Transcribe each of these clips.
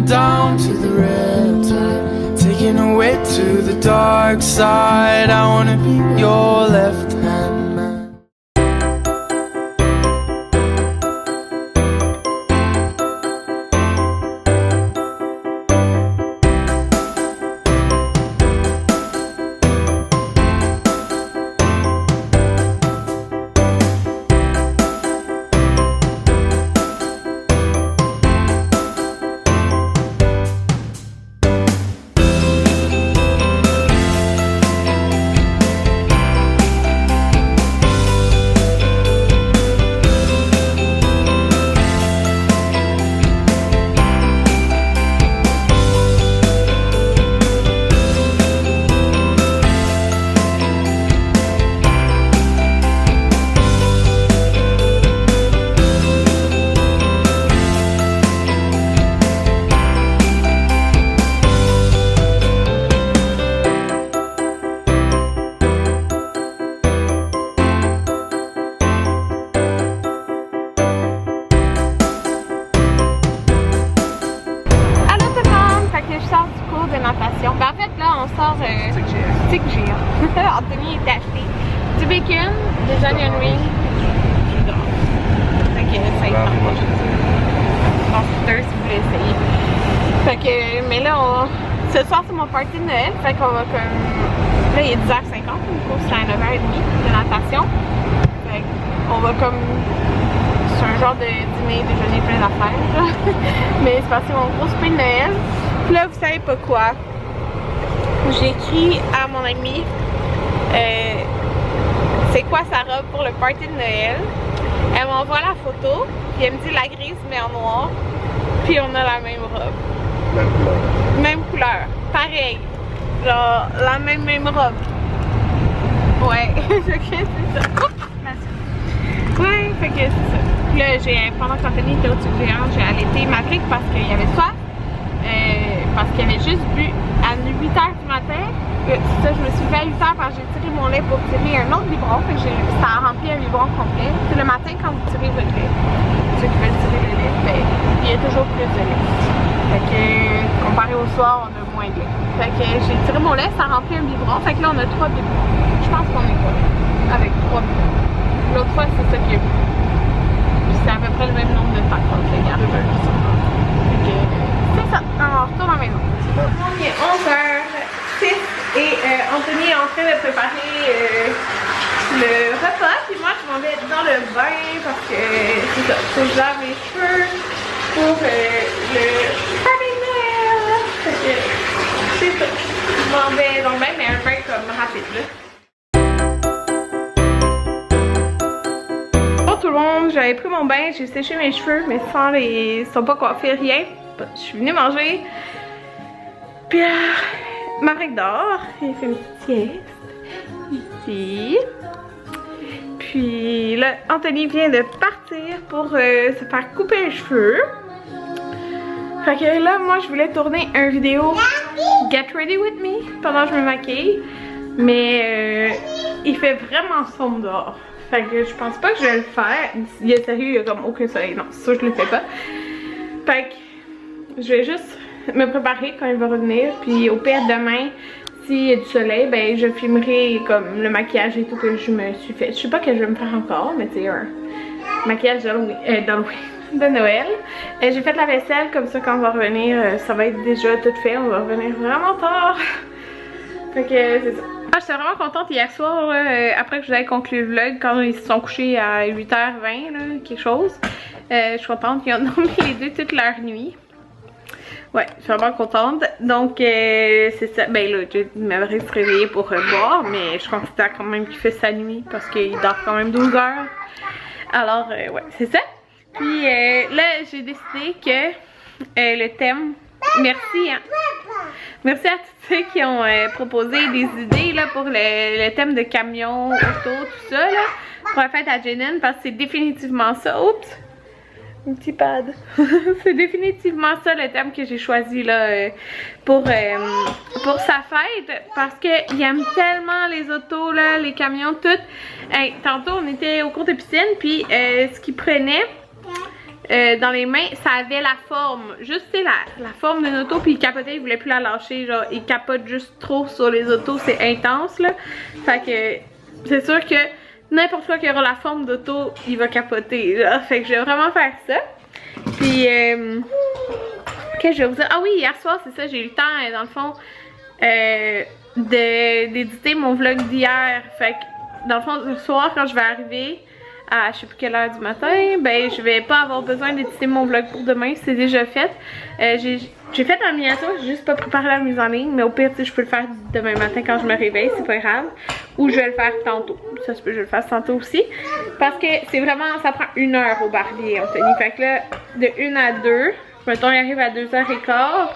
down to the riptide, taking away to the dark side. I wanna be your left hand man. Ben, en fait, là, on sort stick géant. Anthony est acheté du bacon, des onion rings. J'adore. Fait que ça y est. En scooter, si vous voulez essayer. Fait que, mais là, ce soir, c'est mon party de Noël. Fait qu'on va comme. Là, il est 10h50, une course à 9h30 de natation. Fait qu'on va comme. C'est un genre de dîner, déjeuner plein d'affaires. Mais c'est parce que mon gros souper de Noël. Puis là, vous savez pas quoi. J'ai écrit à mon amie c'est quoi sa robe pour le party de Noël. Elle m'envoie la photo, puis elle me dit la grise mais en noir. Puis on a la même robe. Même couleur. Même couleur. Pareil. Genre la même robe. Ouais. Fait que c'est ça. Ouais, fait que c'est ça. Puis là, pendant qu'Anthony était au tube géant, j'ai allaité Maverick parce qu'il y avait soif. Parce qu'il avait juste bu à 8h du matin. Ça, je me suis fait à 8h parce que j'ai tiré mon lait pour tirer un autre biberon. Fait que ça a rempli un biberon complet. C'est le matin quand vous tirez votre lait. Ceux qui veulent tirer le lait, ben, il y a toujours plus de lait. Fait que comparé au soir, on a moins de lait. Fait que j'ai tiré mon lait, ça a rempli un biberon. Fait que là, on a 3 biberons. Je pense qu'on est pas avec 3 biberons. L'autre fois, c'est ça qui est plus. Puis c'est à peu près le même nombre de temps qu'on les garde. C'est ça, on retourne à la maison. Il est 11h06 et Anthony est en train de préparer le repas. Puis moi, je m'en vais dans le bain parce que c'est ça, faut que je lave mes cheveux pour le party de Noël. C'est ça, je m'en vais dans le bain, mais un bain comme rapide là. Bonjour tout le monde, j'avais pris mon bain, j'ai séché mes cheveux, mais sans pas coiffés, rien. Je suis venue manger. Puis Maverick dort, il fait une petite sieste ici. Puis là, Anthony vient de partir pour se faire couper les cheveux. Fait que là, moi, je voulais tourner une vidéo Get Ready With Me pendant que je me maquille. Mais il fait vraiment sombre dehors. Fait que je pense pas que je vais le faire. Il y a sérieux, il y a comme aucun soleil. Non, ça, je le fais pas. Fait que je vais juste me préparer quand il va revenir. Puis au pire, demain, s'il y a du soleil, ben je filmerai comme le maquillage et tout que je me suis fait. Je sais pas que je vais me faire encore, mais c'est un maquillage de Noël. J'ai fait la vaisselle, comme ça quand on va revenir, ça va être déjà tout fait. On va revenir vraiment tard. Fait que c'est ça. J'étais vraiment contente hier soir, après que je vous ai conclu le vlog, quand ils se sont couchés à 8h20, là, quelque chose. Je suis contente qu'ils ont dormi les deux toute leur nuit. Ouais, je suis vraiment contente. Donc, c'est ça. Ben là, je m'aimerais se réveiller pour boire, mais je considère quand même qu'il fait sa nuit parce qu'il dort quand même 12 heures. Alors, ouais, c'est ça. Puis là, j'ai décidé que le thème... Merci, hein. Merci à tous ceux qui ont proposé des idées là, pour le thème de camion, auto, tout ça là, pour la fête à Jaden, parce que c'est définitivement ça. Oups! Un petit pad. C'est définitivement ça le thème que j'ai choisi là pour sa fête, parce qu'il aime tellement les autos là, les camions, tout. Hey, tantôt on était au cours de piscine, puis ce qu'il prenait, dans les mains, ça avait la forme, juste la forme d'une auto, puis il capotait, il voulait plus la lâcher, genre il capote juste trop sur les autos, c'est intense là. Fait que c'est sûr que n'importe quoi qui aura la forme d'auto, il va capoter là. Fait que je vais vraiment faire ça. Puis qu'est-ce que je vais vous dire? Ah oui, hier soir, c'est ça, j'ai eu le temps dans le fond d'éditer mon vlog d'hier. Fait que dans le fond, le soir quand je vais arriver à je sais plus quelle heure du matin, ben je vais pas avoir besoin d'éditer mon vlog pour demain, c'est déjà fait. J'ai fait la miniature, j'ai juste pas préparé la mise en ligne, mais au pire tu sais je peux le faire demain matin quand je me réveille, c'est pas grave. Ou je vais le faire tantôt, ça se peut que je le fasse tantôt aussi. Parce que c'est vraiment, ça prend 1 heure au barbier Anthony, fait que là de 1 à 2, mettons il arrive à 2h15.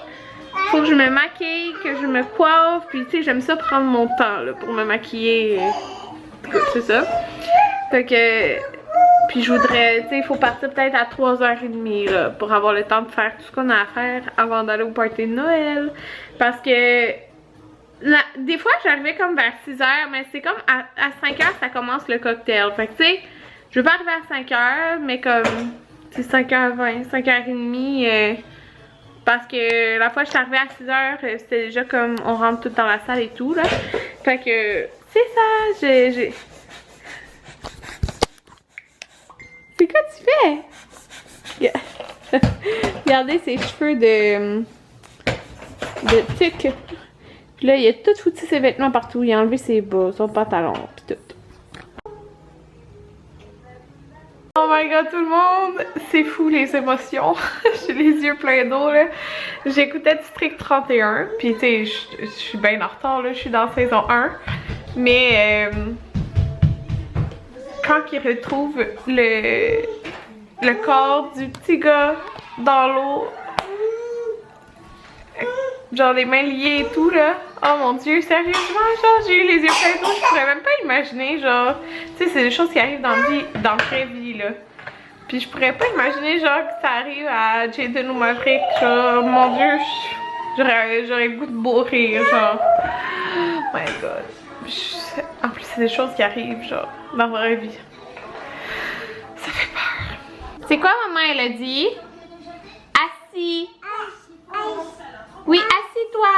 Faut que je me maquille, que je me coiffe, puis tu sais j'aime ça prendre mon temps là, pour me maquiller, en tout cas c'est ça. Fait que, puis je voudrais, tu sais, il faut partir peut-être à 3h30 là, pour avoir le temps de faire tout ce qu'on a à faire avant d'aller au party de Noël. Parce que, des fois j'arrivais comme vers 6h, mais c'est comme à 5h ça commence le cocktail. Fait que tu sais, je veux pas arriver à 5h, mais comme, c'est 5h20, 5h30, parce que la fois que je suis arrivée à 6h, c'était déjà comme, on rentre tout dans la salle et tout là. Fait que, c'est ça, j'ai... C'est quoi tu fais? Regardez ses cheveux de tuque. Puis là, il a tout foutu ses vêtements partout. Il a enlevé ses bas, son pantalon, pis tout. Oh my god, tout le monde! C'est fou les émotions. J'ai les yeux pleins d'eau là. J'écoutais District 31. Puis tu sais, je suis bien en retard là. Je suis dans saison 1. Mais... quand il retrouve le corps du petit gars dans l'eau, genre les mains liées et tout là, oh mon dieu, sérieusement, genre j'ai eu les yeux pleins d'eau, je pourrais même pas imaginer, genre, tu sais c'est des choses qui arrivent dans la vraie vie là, puis je pourrais pas imaginer genre que ça arrive à Jaden ou Maverick, genre, mon dieu, j'aurais le goût de mourir, genre, oh my god. En plus, c'est des choses qui arrivent, genre, dans la vraie vie. Ça fait peur. C'est quoi, maman, elle a dit? Assis. Oui, assis-toi.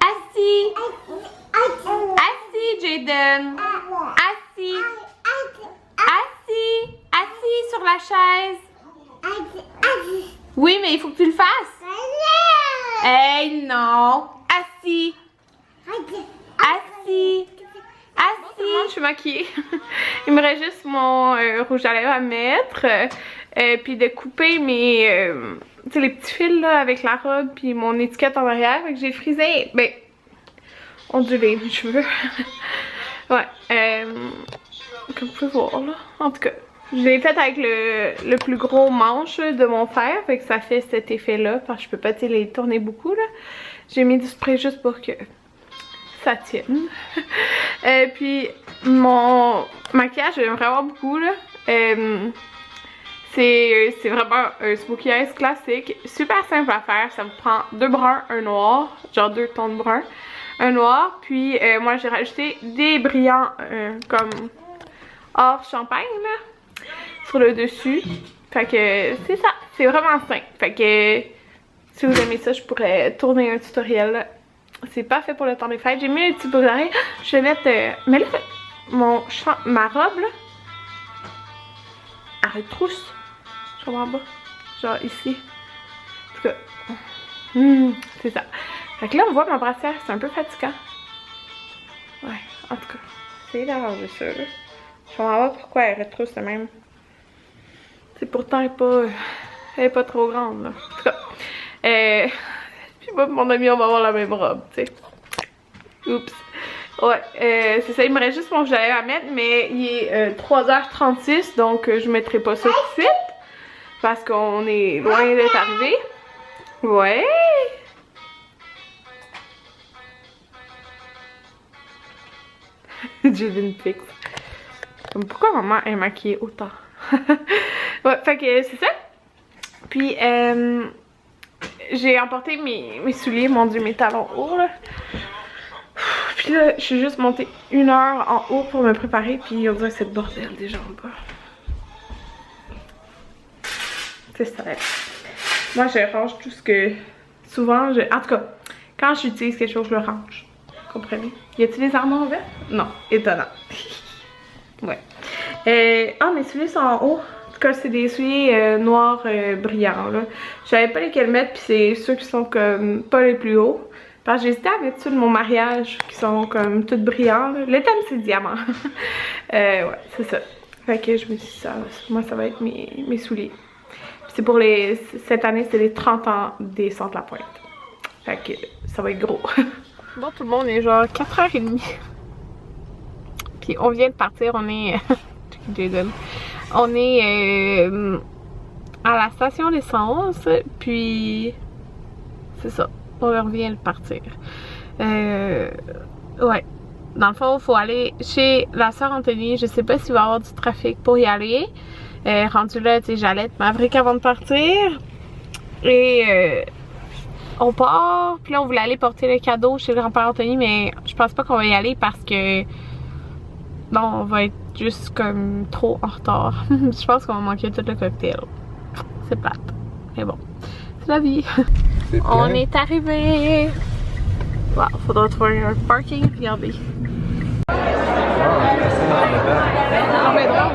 Assis. Assis, Jaden. Assis. Assis. Assis sur la chaise. Oui, mais il faut que tu le fasses. Hey, non. Assis. Assis. Assis. Je suis maquillée. Il me reste juste mon rouge à lèvres à mettre. Puis de couper mes... tu sais, les petits fils là avec la robe. Puis mon étiquette en arrière. Fait que j'ai frisé... Ben... ondulé mes cheveux. Ouais. Comme vous pouvez voir là. En tout cas. Je l'ai fait avec le plus gros manche de mon fer. Fait que ça fait cet effet là. Parce que je peux pas les tourner beaucoup là. J'ai mis du spray juste pour que... ça tienne. Puis mon maquillage j'aime vraiment beaucoup là. C'est vraiment un smokey eyes classique, super simple à faire. Ça vous prend 2 bruns, un noir, genre 2 tons de brun, un noir. Puis moi j'ai rajouté des brillants comme or champagne là sur le dessus. Fait que c'est ça, c'est vraiment simple. Fait que si vous aimez ça, je pourrais tourner un tutoriel là. C'est pas fait pour le temps des fêtes. J'ai mis un petit bout d'oreille. Je vais mettre... mais là, ma robe, là, elle retrousse. Je comprends pas. Genre ici. En tout cas. C'est ça. Fait que là, on voit ma brassière. C'est un peu fatigant. Ouais, en tout cas. Essayez d'arranger ça, là. Je comprends pas pourquoi elle retrousse de même. C'est pourtant, elle est pas trop grande, là. En tout cas. Puis moi, mon ami, on va avoir la même robe, tu sais. Oups. Ouais, c'est ça, il me reste juste mon gilet à mettre, mais il est 3h36, donc je mettrai pas ça tout de suite. Parce qu'on est loin d'être arrivé. Ouais. Jaden Fix. Pourquoi maman est maquillée autant? Ouais, fait que c'est ça. Puis, j'ai emporté mes souliers, mon dieu, mes talons hauts là. Puis là, je suis juste montée 1 heure en haut pour me préparer, puis on dirait que c'est le bordel déjà en bas. c'est ça. Moi, je range tout ce que... Souvent, en tout cas, quand j'utilise quelque chose, je le range. Vous comprenez? Y a-t-il des armoires vertes? Non, étonnant. Ouais. Ah, mes souliers sont en haut. En tout cas, c'est des souliers noirs brillants, là. Je savais pas lesquels mettre, puis c'est ceux qui sont comme pas les plus hauts. Parce que j'ai hésité à mettre ceux de mon mariage, qui sont comme toutes brillants, là. Le thème, c'est diamant. Ouais, c'est ça. Fait que je me suis dit, ça, moi, ça va être mes souliers. C'est pour les... Cette année, c'est les 30 ans des Centres La Pointe. Fait que ça va être gros. Bon, tout le monde est genre 4h30. Puis on vient de partir, on est... Jason. On est à la station d'essence, puis... C'est ça. On revient de partir. Ouais. Dans le fond, il faut aller chez la sœur Anthony. Je sais pas s'il va y avoir du trafic pour y aller. Rendu là, tu sais, j'allais être Maverick avant de partir. Et on part. Puis là, on voulait aller porter le cadeau chez le grand-père Anthony, mais je pense pas qu'on va y aller parce que... Non, on va être juste comme trop en retard. Je pense qu'on va manquer tout le cocktail. C'est plate. Mais bon, c'est la vie. On est arrivé. Wow, faudra trouver un parking. Regardez. Non, mais drôle.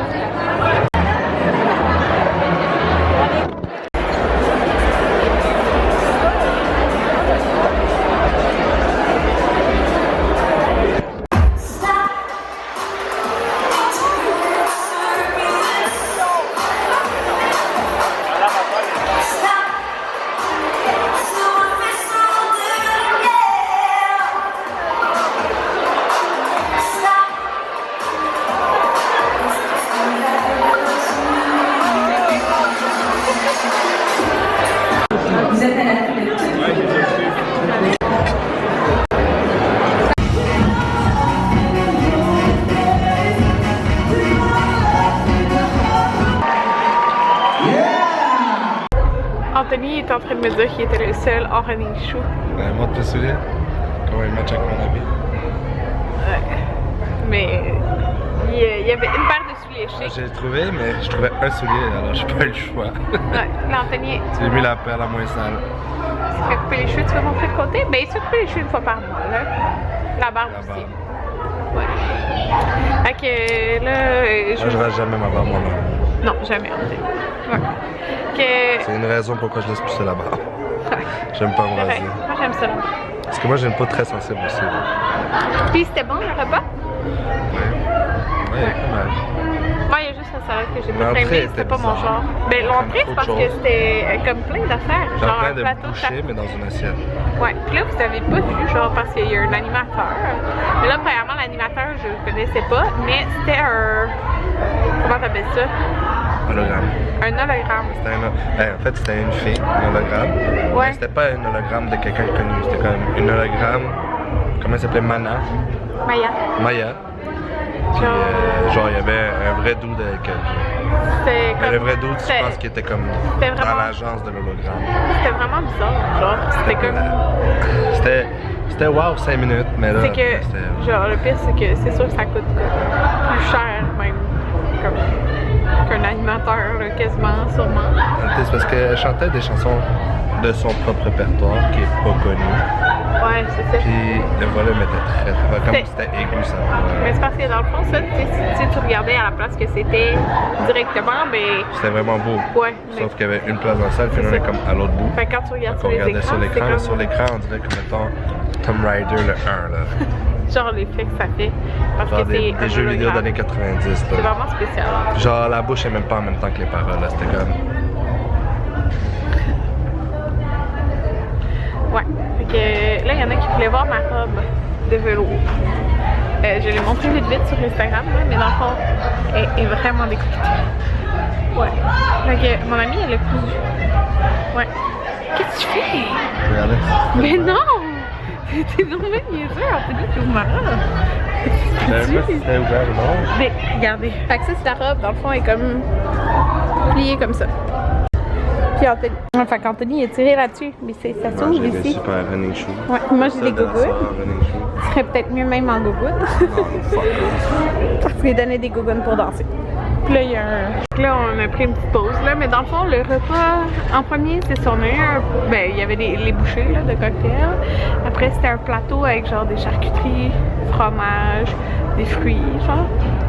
Anthony est en train de me dire qu'il était le seul en running shoe. Montre tes souliers. Comment il match avec mon habit. Ouais. Mais il y avait une paire de souliers chic. J'ai trouvé, mais je trouvais un soulier, alors j'ai pas eu le choix. Ouais, là Anthony. Tu as mis la paire la moins sale. Tu fais couper les cheveux, tu vas montrer le côté? Ben il se fait couper les cheveux une fois par mois, là. La barbe aussi. Ouais. Fait que là. Je vais jamais ma barbe moi-même. Non, jamais Anthony. Ouais. C'est une raison pourquoi je laisse pousser la barbe. J'aime pas me raser. Moi j'aime ça. Parce que moi j'ai une peau très sensible aussi. Puis c'était bon le repas? Ouais, pas mal. Moi il y a juste la salade que j'ai pas aimée, c'était pas mon genre. Ben l'entrée c'est parce que c'était comme plein d'affaires. Genre plein un de plateau bouchées, mais dans une assiette. Ouais, puis là vous avez pas vu genre parce qu'il y a un animateur. Mais là premièrement l'animateur je le connaissais pas, mais c'était un... Comment t'appelles ça? Hologramme. Un hologramme. En fait, c'était une fille, un hologramme. Ouais. Mais c'était pas un hologramme de quelqu'un de connu. C'était comme une hologramme. Comment elle s'appelait? Maya. Puis, genre, il y avait un vrai dude avec elle. C'était comme. Le vrai dude, je pense qu'il était comme dans l'agence de l'hologramme. C'était vraiment bizarre. Genre, c'était comme. C'était wow, 5 minutes, mais là. C'est que. Genre, le pire, c'est que c'est sûr que ça coûte plus cher, même. Comme. Qu'un animateur, là, quasiment, sûrement. C'est parce qu'elle chantait des chansons de son propre répertoire qui est pas connu. Ouais, c'est ça. Puis le volume était très fort, comme c'était aigu ça. Mais c'est parce que dans le fond, ça, si tu regardais à la place que c'était directement, ben. C'était vraiment beau. Ouais. Sauf qu'il y avait une place dans la salle, puis on était comme à l'autre bout. Fait que quand tu regardes sur les écrans, comme... sur l'écran, on dirait comme mettons Tomb Raider le 1 là. Genre l'effet que ça fait. Parce genre que c'est des jeux vidéo d'années 90 là. C'est vraiment spécial. Genre la bouche est même pas en même temps que les paroles là, c'était comme. Ouais. Fait que là, il y en a qui voulaient voir ma robe de velours. Je l'ai montré vite sur Instagram, là, mais dans le fond, elle est vraiment découpée. Ouais. Fait que mon amie, elle a cousu. Ouais. Qu'est-ce que tu fais? Regardez. Mais non! T'es vraiment niaiseux, on t'a dit que tu ouvres ma robe. C'était ouvert ou non? Mais regardez. Fait que ça, c'est la robe, dans le fond, elle est comme pliée comme ça. Puis Anthony. Enfin, qu'Anthony est tiré là-dessus, mais ça s'ouvre ici. J'ai des super running shoes. Ouais, moi j'ai des gougounes. Ce serait peut-être mieux même en gougounes. Parce qu'il donnait des gougounes pour danser. Puis là, il y a là, on a pris une petite pause, là. Mais dans le fond, le repas, en premier, c'est ça. On a eu ben, il y avait les bouchées, là, de cocktails. Après, c'était un plateau avec, genre, des charcuteries, fromage, des fruits, genre.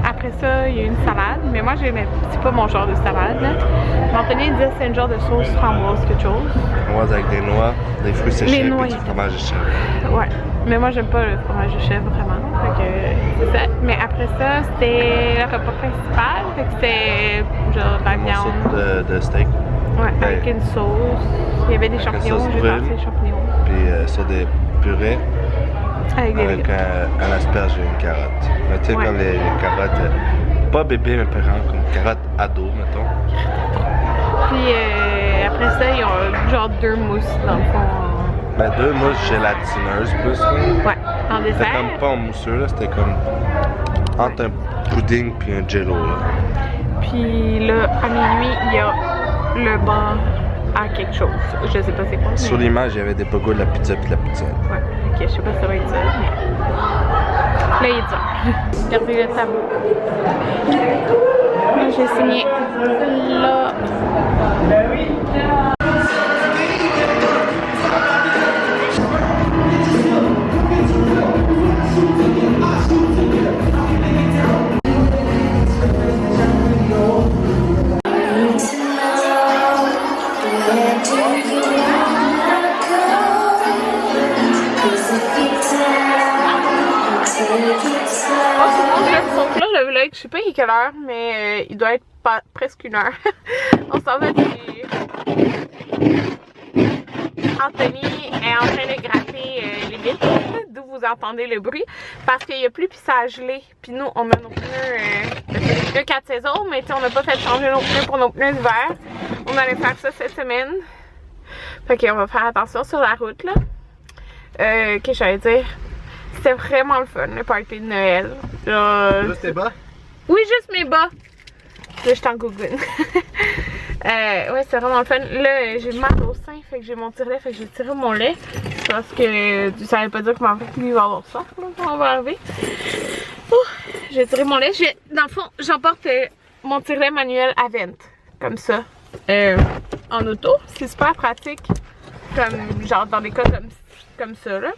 Après ça, il y a une salade. Mais moi, c'est pas mon genre de salade, là. Anthony disait que c'est un genre de sauce framboise, quelque chose. Framboise avec des noix, des fruits séchés et du fromage de chèvre. Ouais. Mais moi, j'aime pas le fromage de chèvre, vraiment. Fait que c'est ça. Mais après ça, c'était le repas principal. Fait que c'était genre de la viande. De steak. Ouais, avec une sauce. Il y avait des champignons, j'ai passé les champignons. Puis ça, des purées. Avec un asperge et une carotte. Mais tu sais, comme les carottes, pas bébé, mais par exemple, comme carotte ado, mettons. Puis après ça, ils ont genre 2 mousses dans le fond. Ben 2 mousses gélatineuses plus. Là. Ouais, en dessert. C'était comme pas en mousseux, là, c'était comme entre un pudding puis un jello. Là. Puis là, à minuit, il y a le bar à quelque chose. Je sais pas c'est quoi. Sur l'image, il y avait des pogos de la pizza puis de la pizza. Ouais, ok, je sais pas si ça va être ça, mais là, il est dur. Regardez le tableau. Là, j'ai signé là. Je sais pas il est quelle heure, mais il doit être presque 1 heure. On s'en va du... Anthony est en train de gratter les vitres, d'où vous entendez le bruit, parce qu'il n'y a plus puis ça a gelé. Puis nous, on a nos pneus, les pneus 4 saisons, mais on n'a pas fait changer nos pneus pour nos pneus d'hiver. On allait faire ça cette semaine. Fait qu'on va faire attention sur la route, là. Qu'est-ce que j'allais dire? C'était vraiment le fun, le party de Noël. Juste tes bas? Oui, juste mes bas. Là, je t'en google. Ouais, c'est vraiment le fun. Là, j'ai mal au sein, fait que j'ai mon tire-lait, fait que j'ai tiré mon lait. Parce que ça veut pas dire que lui va avoir ça, là, quand on va arriver. J'ai tiré mon lait. Dans le fond, j'emporte mon tire-lait manuel à Vent. Comme ça. En auto. C'est super pratique. Comme, genre, dans des cas comme ça, là.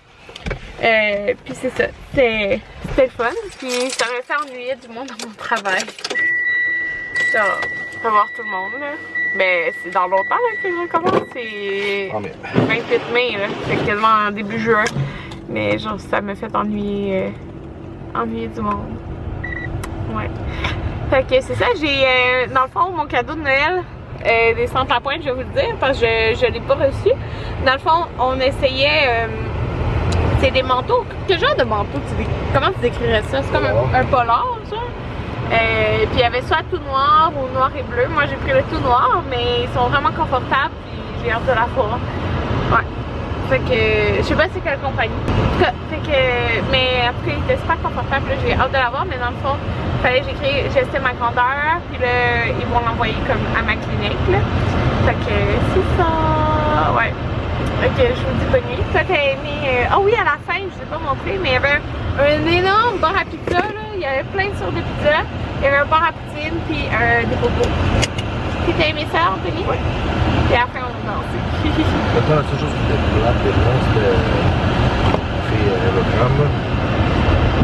Puis c'est ça, c'était le fun, puis ça m'a fait ennuyer du monde dans mon travail. Genre, on va voir tout le monde là. Mais c'est dans longtemps là, que je recommence, c'est 28 mai là, c'est quasiment début juin. Mais genre ça m'a fait ennuyer du monde. Ouais. Fait que c'est ça, j'ai dans le fond mon cadeau de Noël. Des centres à pointe, je vais vous le dire, parce que je l'ai pas reçu. Dans le fond, on essayait... c'est des manteaux. Quel genre de manteau comment tu décrirais ça? C'est comme un polar, ça? Puis il y avait soit tout noir ou noir et bleu. Moi j'ai pris le tout noir, mais ils sont vraiment confortables. Puis j'ai hâte de la voir. Ouais. Fait que je sais pas c'est quelle compagnie. En tout cas, mais en tout cas il était super confortable. J'ai hâte de la voir, mais dans le fond, fallait que j'essaie ma grandeur. Puis là, ils vont l'envoyer comme à ma clinique. Là. Fait que c'est ça. Ouais. Ok, je vous dis bonne nuit. Toi, t'as aimé... Ah oui, à la fin, je vous ai pas montré, mais il y avait un énorme bar à pizza, là. Il y avait plein de sortes de pizza. Il y avait un bar à poutine, puis des bobos. Puis t'as aimé ça, Anthony? Oui. Et après, on a dansé. La seule chose qui était plate, c'était l'hologramme, là.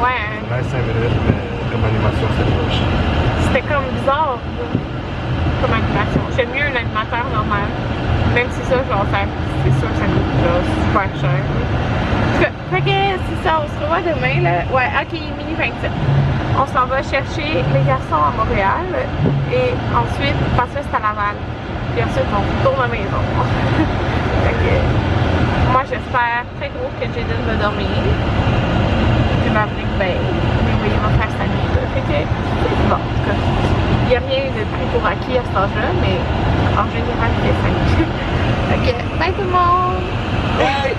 Ouais. On a 5 minutes, mais comme animation, c'était moche. C'était comme bizarre, comme animation. J'aime mieux un animateur normal. Même si ça, je vais en faire. C'est sûr que ça coûte là, super cher. En tout cas, fait que c'est ça, on se revoit demain là. Ouais, ok, mini 27. On s'en va chercher les garçons à Montréal et ensuite, parce que c'est à Laval. Puis ensuite, on retourne à la maison. Fait que moi, j'espère très gros que Jaden va dormir. Puis Maverick, ben, oui, il va faire sa nuit. Fait que c'est bon, en tout cas. Il n'y a rien de pris pour acquis à cet âge-là, mais en général, c'est ça. Ok, bye tout le monde! Bye!